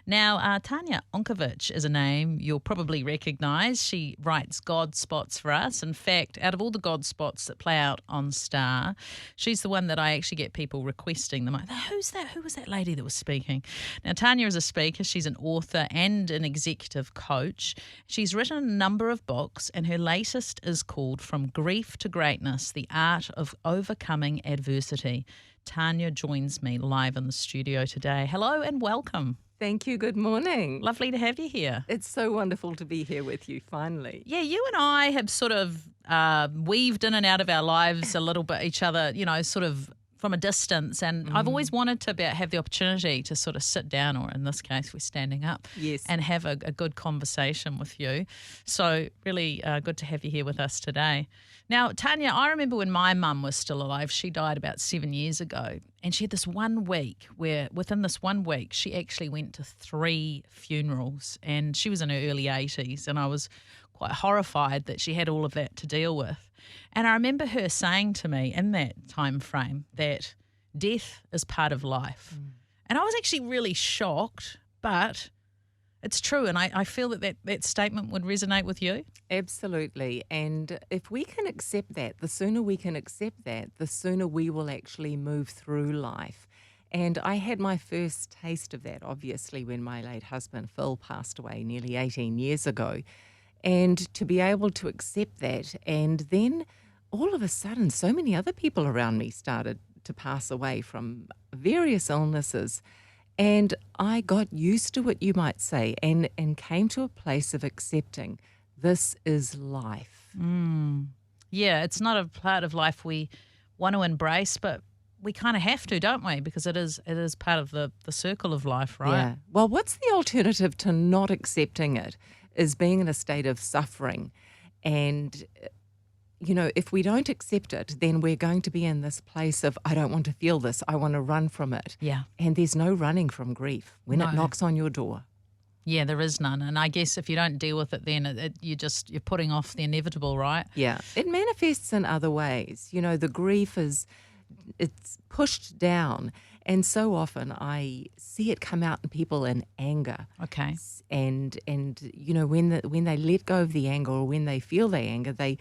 Now, Tanya Onkovic is a name you'll probably recognise. She writes God Spots for us. In fact, out of all the God Spots that play out on Star, she's the one that I actually get people requesting them. Who's that? Who was that lady that was speaking? Now, Tanya is a speaker. She's an author and an executive coach. She's written a number of books, and her latest is called From Grief to Greatness, The Art of Overcoming Adversity. Tanya joins me live in the studio today. Hello and welcome. Thank you. Good morning. Lovely to have you here. It's so wonderful to be here with you finally. Yeah, you and I have sort of weaved in and out of our lives a little bit, each other, sort of from a distance. And I've always wanted to have the opportunity to sort of sit down, or in this case, we're standing up, Yes. and have a good conversation with you. So really good to have you here with us today. Now, Tanya, I remember when my mum was still alive. She died about 7 years ago, and she had this 1 week where within this 1 week she actually went to 3 funerals, and she was in her early 80s, and I was quite horrified that she had all of that to deal with. And I remember her saying to me in that time frame that death is part of life. And I was actually really shocked, but it's true, and I feel that statement would resonate with you. Absolutely. And if we can accept that, the sooner we can accept that, the sooner we will actually move through life. And I had my first taste of that, obviously, when my late husband, Phil, passed away nearly 18 years ago. And to be able to accept that, and then all of a sudden, so many other people around me started to pass away from various illnesses. And I got used to it, you might say, and came to a place of accepting this is life. Yeah, it's not a part of life we want to embrace, but we kind of have to, don't we? Because it is part of the circle of life, right? Yeah. Well, what's the alternative to not accepting it is being in a state of suffering. And, if we don't accept it, then we're going to be in this place of, I don't want to feel this. I want to run from it. Yeah. And there's no running from grief when No. it knocks on your door. Yeah, there is none. And I guess if you don't deal with it, then you're putting off the inevitable, right? Yeah. It manifests in other ways. The grief it's pushed down. And so often I see it come out in people in anger. Okay. And when they let go of the anger, or when they feel the anger, they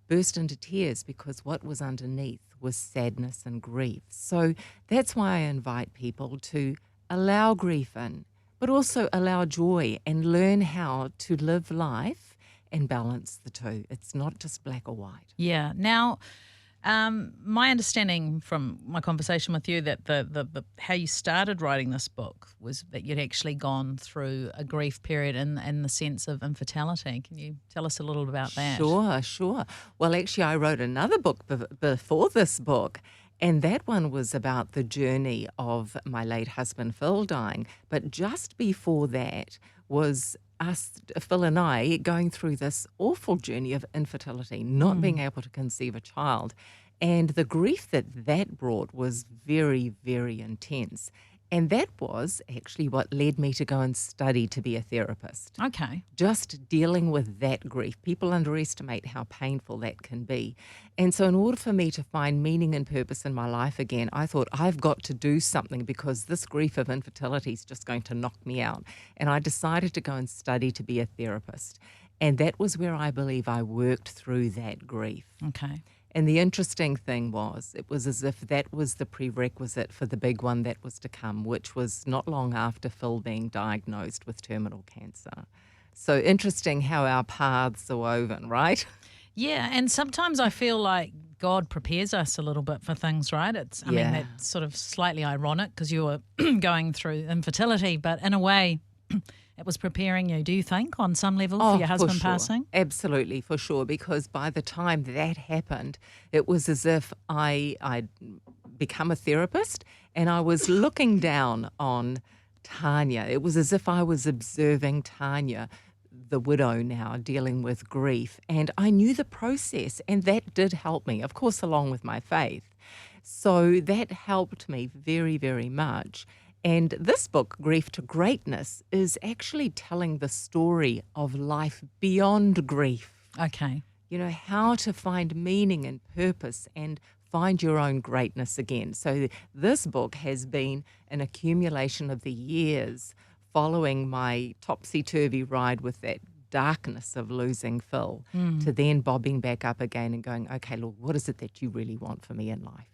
burst into tears because what was underneath was sadness and grief. So that's why I invite people to allow grief in, but also allow joy and learn how to live life and balance the two. It's not just black or white. Yeah. Now, my understanding from my conversation with you that the how you started writing this book was that you'd actually gone through a grief period in the sense of infertility. Can you tell us a little about that? Sure. Well, actually, I wrote another book before this book, and that one was about the journey of my late husband, Phil, dying. But just before that was us, Phil and I, going through this awful journey of infertility, not being able to conceive a child. And the grief that brought was very, very intense. And that was actually what led me to go and study to be a therapist. Okay. Just dealing with that grief. People underestimate how painful that can be. And so in order for me to find meaning and purpose in my life again, I thought I've got to do something because this grief of infertility is just going to knock me out. And I decided to go and study to be a therapist. And that was where I believe I worked through that grief. Okay. And the interesting thing was, it was as if that was the prerequisite for the big one that was to come, which was not long after Phil being diagnosed with terminal cancer. So interesting how our paths are woven, right? Yeah, and sometimes I feel like God prepares us a little bit for things, right? I mean, that's sort of slightly ironic because you were going through infertility, but in a way, it was preparing you, do you think, on some level for your husband passing? Absolutely, for sure, because by the time that happened, it was as if I'd become a therapist and I was looking down on Tanya. It was as if I was observing Tanya, the widow now, dealing with grief. And I knew the process, and that did help me, of course, along with my faith. So that helped me very, very much. And this book, Grief to Greatness, is actually telling the story of life beyond grief. Okay. How to find meaning and purpose and find your own greatness again. So this book has been an accumulation of the years following my topsy-turvy ride with that darkness of losing Phil to then bobbing back up again and going, okay, Lord, what is it that you really want for me in life?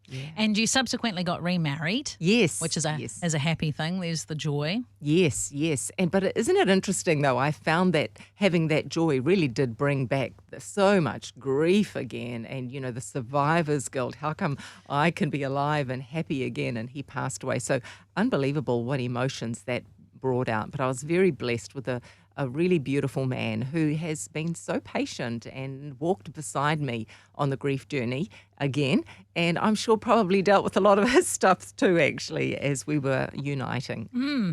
Yeah. And you subsequently got remarried. Yes. Which is yes. a happy thing. There's the joy. Yes, yes. But isn't it interesting, though? I found that having that joy really did bring back so much grief again and, the survivor's guilt. How come I can be alive and happy again and he passed away? So unbelievable what emotions that brought out. But I was very blessed with a really beautiful man who has been so patient and walked beside me on the grief journey again. And I'm sure probably dealt with a lot of his stuff too, actually, as we were uniting.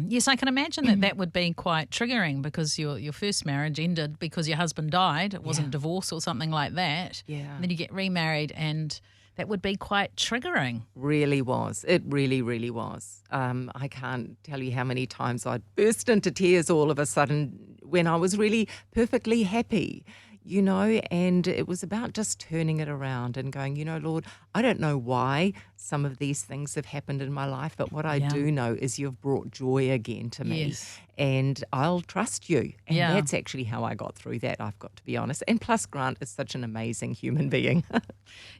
Yes, I can imagine that would be quite triggering because your first marriage ended because your husband died. It wasn't divorce or something like that. Yeah. And then you get remarried and that would be quite triggering. Really was. It really, really was. I can't tell you how many times I'd burst into tears all of a sudden when I was really perfectly happy, and it was about just turning it around and going, Lord, I don't know why some of these things have happened in my life, but what I do know is you've brought joy again to me. Yes. And I'll trust you. And Yeah. that's actually how I got through that, I've got to be honest. And plus, Grant is such an amazing human being.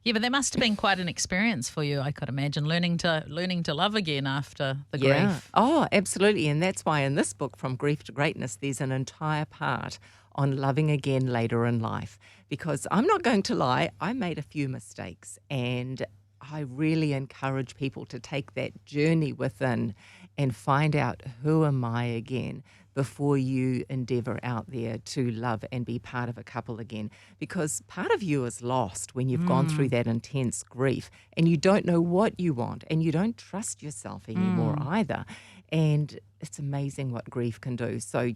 Yeah, but that must have been quite an experience for you, I could imagine, learning to love again after the grief. Oh, absolutely. And that's why in this book, From Grief to Greatness, there's an entire part on loving again later in life. Because I'm not going to lie, I made a few mistakes, and I really encourage people to take that journey within and find out who am I again before you endeavour out there to love and be part of a couple again. Because part of you is lost when you've gone through that intense grief and you don't know what you want and you don't trust yourself anymore either. And it's amazing what grief can do. So,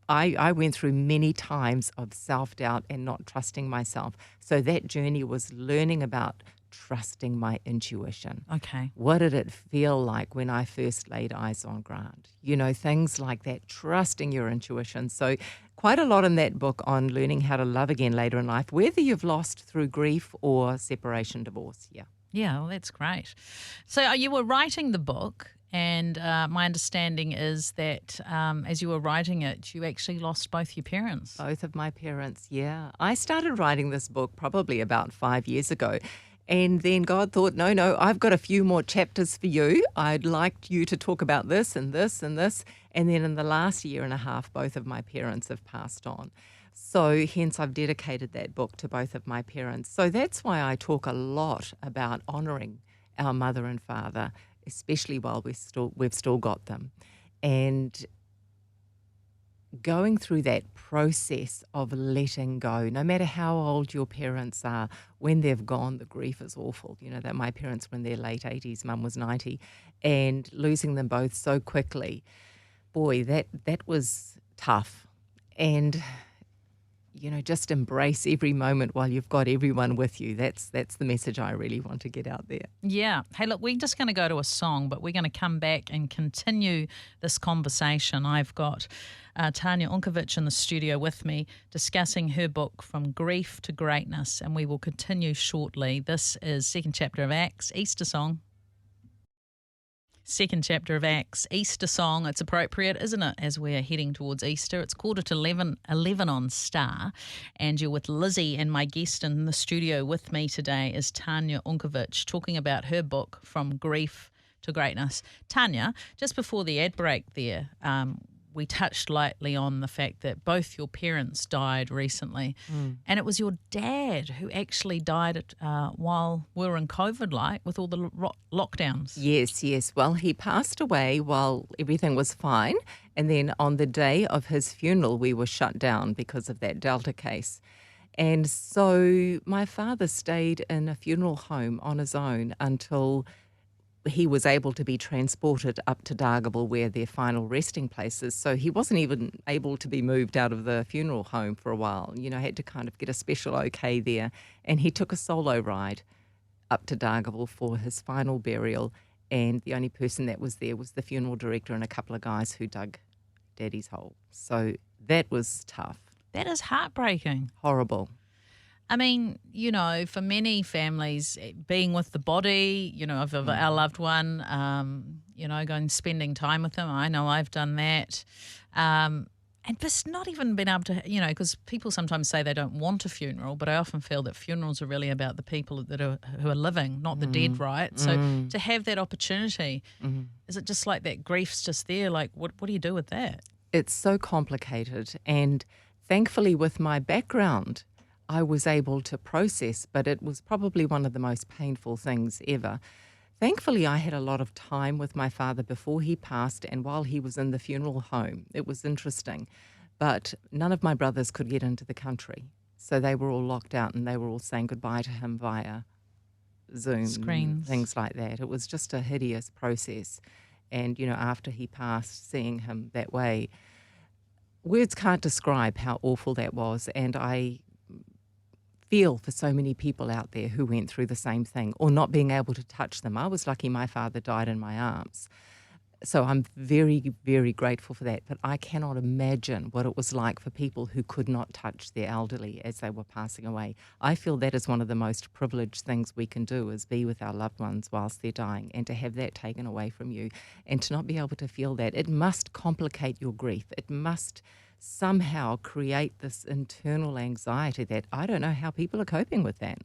I went through many times of self-doubt and not trusting myself. So that journey was learning about trusting my intuition. Okay. What did it feel like when I first laid eyes on Grant? Things like that, trusting your intuition. So quite a lot in that book on learning how to love again later in life, whether you've lost through grief or separation, divorce. Yeah. Yeah, well, that's great. So you were writing the book, and my understanding is that as you were writing it, you actually lost both your parents. Both of my parents, yeah. I started writing this book probably about 5 years ago. And then God thought, no, I've got a few more chapters for you. I'd like you to talk about this and this and this. And then in the last year and a half, both of my parents have passed on. So hence I've dedicated that book to both of my parents. So that's why I talk a lot about honouring our mother and father, especially while we've still got them. And going through that process of letting go, no matter how old your parents are, when they've gone, the grief is awful. That my parents were in their late 80s, mum was 90, and losing them both so quickly, boy, that was tough. And just embrace every moment while you've got everyone with you. That's the message I really want to get out there. Yeah. Hey, look, we're just going to go to a song, but we're going to come back and continue this conversation. I've got Tanya Unkovic in the studio with me discussing her book, From Grief to Greatness, and we will continue shortly. This is second chapter of Acts, Easter song. Second chapter of Acts, Easter song. It's appropriate, isn't it, as we're heading towards Easter? It's 11:45 on Star, and you're with Lizzie, and my guest in the studio with me today is Tanya Unkovic, talking about her book, From Grief to Greatness. Tanya, just before the ad break there, we touched lightly on the fact that both your parents died recently, and it was your dad who actually died while we were in COVID, with all the lockdowns. Yes. Well, he passed away while everything was fine, and then on the day of his funeral, we were shut down because of that Delta case. And so my father stayed in a funeral home on his own until he was able to be transported up to Dargaville, where their final resting place is. So he wasn't even able to be moved out of the funeral home for a while. Had to kind of get a special okay there. And he took a solo ride up to Dargaville for his final burial. And the only person that was there was the funeral director and a couple of guys who dug Daddy's hole. So that was tough. That is heartbreaking. Horrible. I mean, for many families, being with the body, of our loved one, going spending time with them. I know I've done that. And just not even been able to, because people sometimes say they don't want a funeral, but I often feel that funerals are really about the people who are living, not the dead, right? So to have that opportunity, is it just like that grief's just there? Like, what do you do with that? It's so complicated, and thankfully with my background, I was able to process, but it was probably one of the most painful things ever. Thankfully, I had a lot of time with my father before he passed and while he was in the funeral home. It was interesting, but none of my brothers could get into the country, so they were all locked out and they were all saying goodbye to him via Zoom, Screens, things like that. It was just a hideous process. And, after he passed, seeing him that way, words can't describe how awful that was. And I feel for so many people out there who went through the same thing or not being able to touch them. I was lucky my father died in my arms. So I'm very, very grateful for that. But I cannot imagine what it was like for people who could not touch their elderly as they were passing away. I feel that is one of the most privileged things we can do, is be with our loved ones whilst they're dying, and to have that taken away from you and to not be able to feel that. It must complicate your grief. It must somehow create this internal anxiety that I don't know how people are coping with that.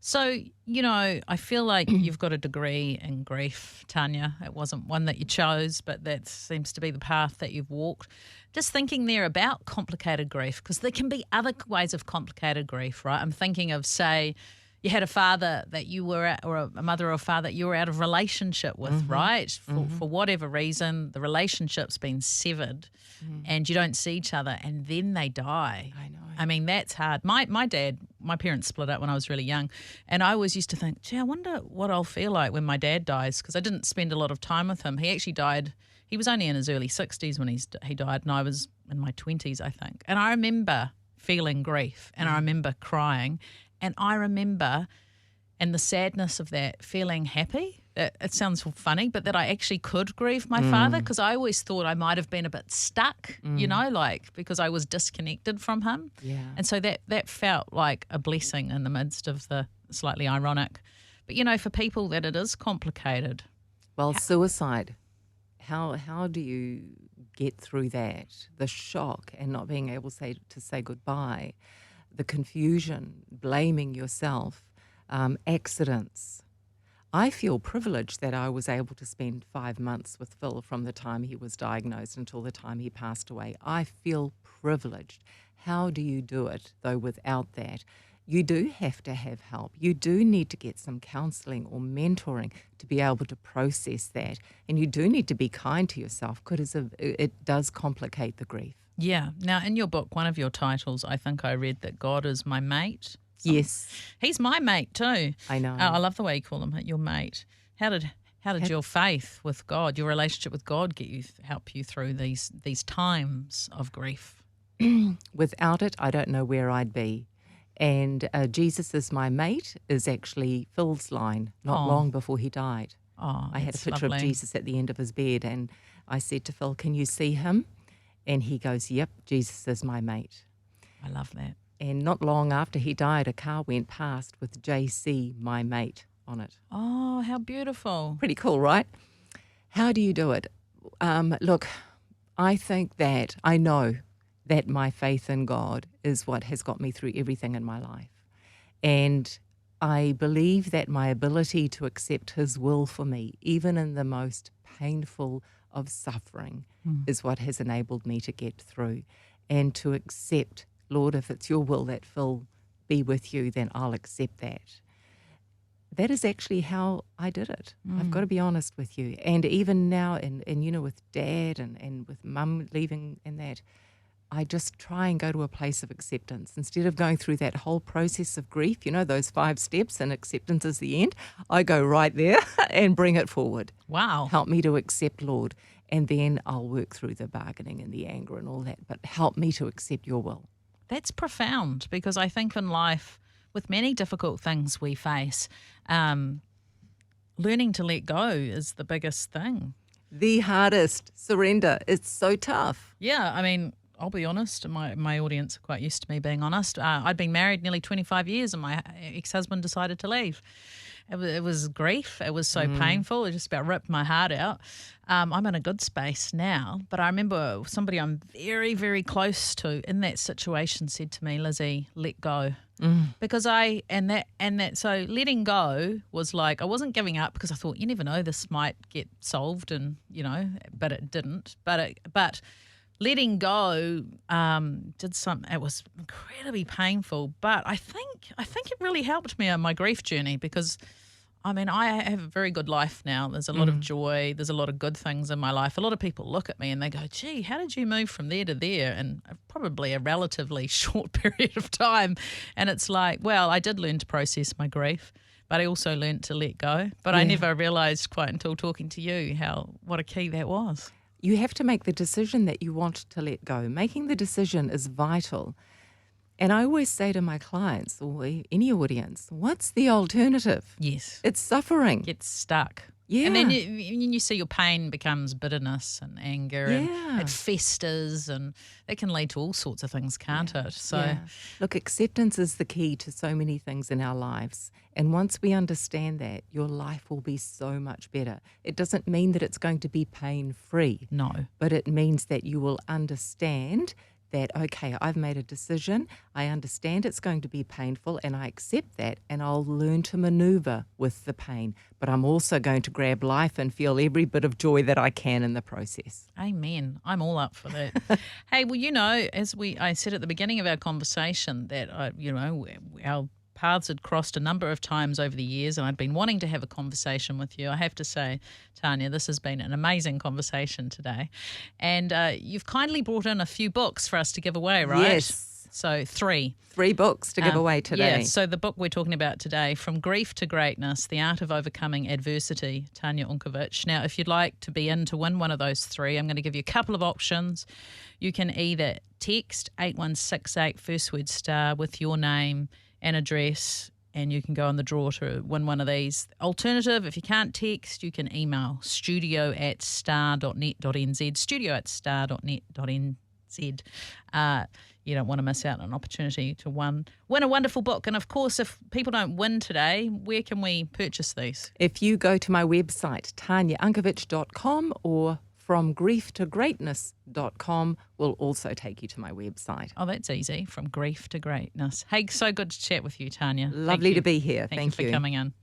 So, I feel like you've got a degree in grief, Tanya. It wasn't one that you chose, but that seems to be the path that you've walked. Just thinking there about complicated grief, because there can be other ways of complicated grief, right? I'm thinking of, say, you had a father that you were or a mother or a father that you were out of relationship with, right? For whatever reason, the relationship's been severed and you don't see each other, and then they die. I know. I mean, that's hard. My parents split up when I was really young, and I always used to think, gee, I wonder what I'll feel like when my dad dies, because I didn't spend a lot of time with him. He actually died. He was only in his early 60s when he died, and I was in my 20s, I think. And I remember feeling grief, and I remember crying. And I remember, and the sadness of that, feeling happy. It sounds funny, but that I actually could grieve my father, because I always thought I might have been a bit stuck, because I was disconnected from him. Yeah. And so that felt like a blessing in the midst of the slightly ironic. But, for people that it is complicated. Well, suicide, how do you get through that? The shock and not being able to say goodbye. The confusion, blaming yourself, accidents. I feel privileged that I was able to spend 5 months with Phil from the time he was diagnosed until the time he passed away. I feel privileged. How do you do it, though, without that? You do have to have help. You do need to get some counselling or mentoring to be able to process that. And you do need to be kind to yourself, because it does complicate the grief. Yeah. Now, in your book, one of your titles, I think I read that God is my mate. Yes. He's my mate too. I know. I love the way you call him your mate. How did your faith with God, your relationship with God, help you through these times of grief? Without it, I don't know where I'd be. And Jesus is my mate is actually Phil's line, not long before he died. I had a picture of Jesus at the end of his bed, and I said to Phil, "Can you see him?" And he goes, "Yep, Jesus is my mate." I love that. And not long after he died, a car went past with JC, my mate, on it. Oh, how beautiful. Pretty cool, right? How do you do it? Look, I think that I know that my faith in God is what has got me through everything in my life. And I believe that my ability to accept his will for me, even in the most painful of suffering, is what has enabled me to get through. And to accept, Lord, if it's your will that Phil be with you, then I'll accept that. That is actually how I did it. I've got to be honest with you. And even now, and with Dad and with Mum leaving and that, I just try and go to a place of acceptance. Instead of going through that whole process of grief, those 5 steps, and acceptance is the end, I go right there and bring it forward. Wow. Help me to accept, Lord, and then I'll work through the bargaining and the anger and all that, but help me to accept your will. That's profound, because I think in life, with many difficult things we face, learning to let go is the biggest thing. The hardest. Surrender. It's so tough. Yeah, I mean, I'll be honest. My audience are quite used to me being honest. I'd been married nearly 25 years and my ex-husband decided to leave. It was grief. It was so painful. It just about ripped my heart out. I'm in a good space now, but I remember somebody I'm very, very close to in that situation said to me, Lizzie, let go. Because so letting go was like, I wasn't giving up because I thought, you never know, this might get solved and, but it didn't. But letting go it was incredibly painful, but I think it really helped me on my grief journey because I have a very good life now. There's a lot of joy. There's a lot of good things in my life. A lot of people look at me and they go, gee, how did you move from there to there in probably a relatively short period of time? And it's like, well, I did learn to process my grief, but I also learned to let go. But I never realised quite until talking to you what a key that was. You have to make the decision that you want to let go. Making the decision is vital. And I always say to my clients or any audience, what's the alternative? Yes. It's suffering. Get stuck. Yeah. And then you see your pain becomes bitterness and anger and it festers and it can lead to all sorts of things, can't it? So, Look, acceptance is the key to so many things in our lives. And once we understand that, your life will be so much better. It doesn't mean that it's going to be pain-free. No. But it means that you will understand that, okay, I've made a decision, I understand it's going to be painful and I accept that and I'll learn to maneuver with the pain. But I'm also going to grab life and feel every bit of joy that I can in the process. Amen. I'm all up for that. Hey, well, as I said at the beginning of our conversation that, our paths had crossed a number of times over the years and I'd been wanting to have a conversation with you. I have to say, Tanya, this has been an amazing conversation today. And you've kindly brought in a few books for us to give away, right? Yes. So 3. 3 books to give away today. Yeah, so the book we're talking about today, From Grief to Greatness, The Art of Overcoming Adversity, Tanya Unkovic. Now, if you'd like to be in to win one of those 3, I'm going to give you a couple of options. You can either text 8168 first word star with your name and address, and you can go on the draw to win one of these. Alternative, if you can't text, you can email studio@star.net.nz, studio@star.net.nz. You don't want to miss out on an opportunity to win a wonderful book. And, of course, if people don't win today, where can we purchase these? If you go to my website, tanyaunkovic.com or FromGriefToGreatness.com will also take you to my website. Oh, that's easy. From Grief to Greatness. Hey, so good to chat with you, Tanya. Lovely to be here. Thank you for coming in.